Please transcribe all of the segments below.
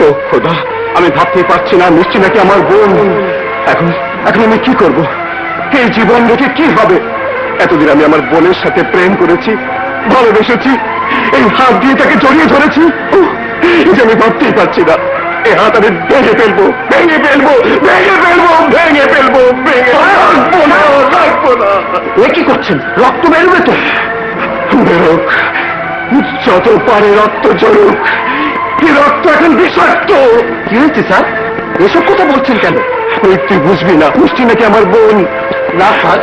ও খোদা, আমি ভাবতেই পারছি না মিষ্টি নাকি আমার বোন। এখন এখন আমি কি করব? এই জীবন রেখে কি হবে? এতদিন আমি আমার বোনের সাথে প্রেম করেছি, ভালোবেসেছি, এই হাত দিয়ে তাকে জড়িয়ে ধরেছি। এই যে আমি ভাবতেই পারছি না, এই হাত আমি ভেঙে ফেলবো, ভেঙে ফেলবো, ভেঙে ফেলবো, ভেঙে ফেলবো, ভেঙে রাখবো না, রাখবো না। এ কি করছেন? রক্ত বেরোবে তো। বেরোক, যত পারে রক্ত ঝরুক। এই রক্ত এখন বিষাক্ত। কি হয়েছে স্যার? এসব কথা বলছেন কেন? ওই তুই বুঝবি না, মিষ্টি নাকি আমার বোন। না স্যার,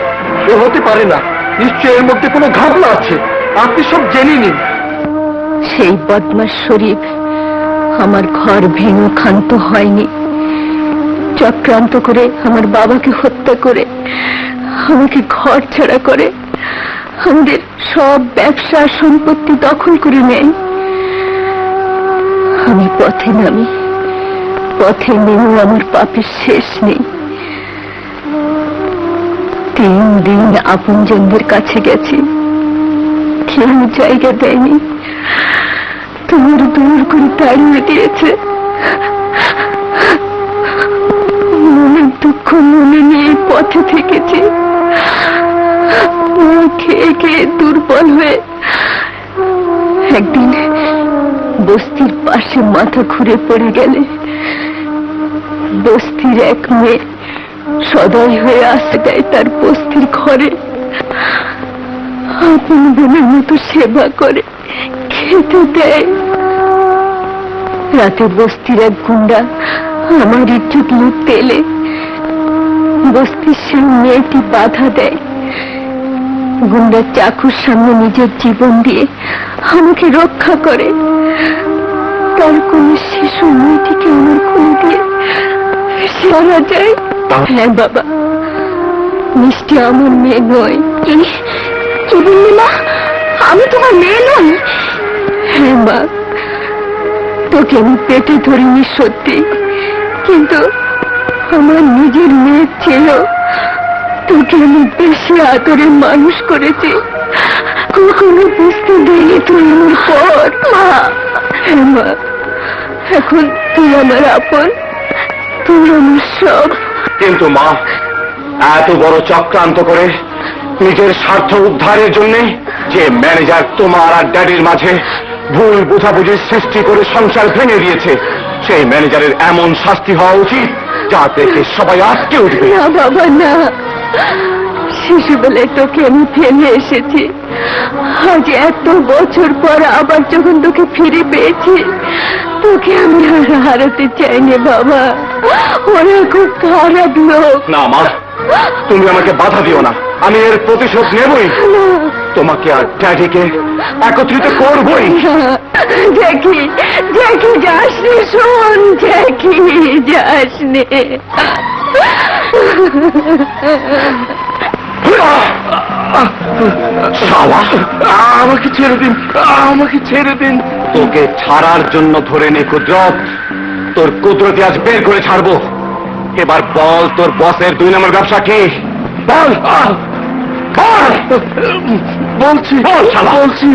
এ হতে পারে না। নিশ্চয় এর মধ্যে কোনো ঘাবলা আছে। আপনি সব জেনে নিন। সেই বদমাশ শরীফ আমার ঘর ভেঙে ক্ষান্ত হয়নি। চক্রান্ত করে আমার বাবাকে হত্যা করে আমাকে ঘর ছাড়া করে, আমাদের সব ব্যবসা সম্পত্তি দখল করে নেয়। আমি পথে নামি, পথে নেমেও আমার পাপের শেষ নেই। 3 দিন আপনজনদের কাছে গেছি, কেউ জায়গা দেয়নি। তোমার দূর করে তাড়িয়ে দিয়েছে। মনের দুঃখ মনে নিয়ে পথে থেকেছি। খেয়ে খেয়ে দুর্বল হয়ে একদিন বস্তির পাশে মাথা ঘুরে পড়ে গেলে বস্তির এক মেয়ে সদয় হয়ে আসে দেয় তার বস্তির ঘরে। আপন বোনের মতো সেবা করে, খেতে দেয়। রাতে বস্তির এক গুন্ডা আমার ইজ্জত লুটতে এলে বস্তির সেই মেয়েটি বাধা দেয়। গুন্ডার চাকুর সামনে নিজের জীবন দিয়ে আমাকে রক্ষা করে। তার কোন শিশু মেয়েটিকে আমার কোলে দিয়ে সারা যায়। হ্যাঁ বাবা, মিষ্টি আমার মেয়ে নয়। কি বললি মা? আমি তোমার মেয়ে নই? হ্যাঁ মা, তোকে আমি পেটে ধরিনি সত্যি, কিন্তু আমার নিজের মেয়ের চেয়েও তোকে আমি বেশি আদরে মানুষ করেছি। কখনো বুঝতে দিইনি তুই আমার পর। মা, হ্যাঁ মা, এখন তুই আমার আপন, তুই আমার সব। কিন্তু মা, এত বড় চক্রান্ত করে নিজের স্বার্থ উদ্ধারের জন্য যে ম্যানেজার তোমার আর ড্যাডির মাঝে ভুল বোঝাবুঝির সৃষ্টি করে সংসার ভেঙে দিয়েছে, সেই ম্যানেজারের এমন শাস্তি হওয়া উচিত যা দেখে সবাই আটকে উঠবে। না বাবা না, শিশুবেলায় তোকে আমি ফেলে এসেছি। আজ এত বছর পর আবার যখন তোকে ফিরে পেয়েছি, তোকে আমি আর হারাতে চাইনি বাবা। ওরা খুব খারাপ লোক। না মা, তুমি আমাকে বাধা দিও না, আমি এর প্রতিশোধ নেবই। তোমাকে আর ড্যাডিকে একত্রিত করবই। জ্যাকি, জ্যাকি যাস নে, শোন জ্যাকি, যাস নে। শালা, আমাকে ছেড়ে দিন, আমাকে ছেড়ে দিন। তোকে ছাড়ার জন্য ধরে নে কুদরত, তোর কুদরতি আজ বের করে ছাড়বো। এবার বল, তোর বসের 2 নম্বর ব্যবসা কি? বল বল। বলছি, বল শালা, বলছি।